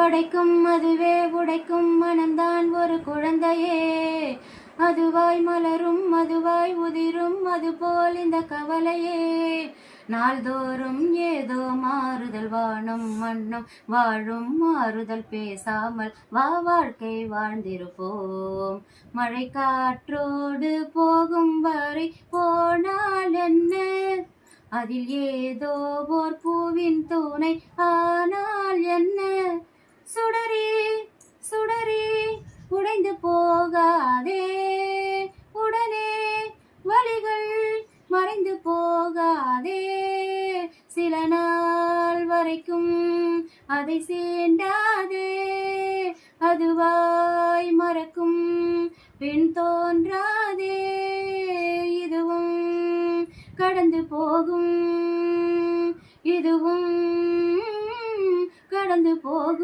படைக்கும் அதுவே உடைக்கும் மனம்தான் ஒரு குழந்தையே. அதுவாய் மலரும் அதுவாய் உதிரும் அதுபோல் இந்த கவலையே. நாள்தோறும் ஏதோ மாறுதல் வானம் மண்ணும் வாழும் மாறுதல் பேசாமல் வா வாழ்க்கை வாழ்ந்திருப்போம். மழை காற்றோடு போகும் வரை போனால் என்ன, அதில் ஏதோ ஓர் பூவின் துணை ஆனால் என்ன. சுடரி சுடரி உடைந்து போகாதே, உடனே வலிகள் மறைந்து போகாதே. சில நாள் வரைக்கும் அதை சீண்டாதே, அதுவாய் மறக்கும் பின் தோன்றாதே. இதுவும் கடந்து போகும், இதுவும் கடந்து போகும்.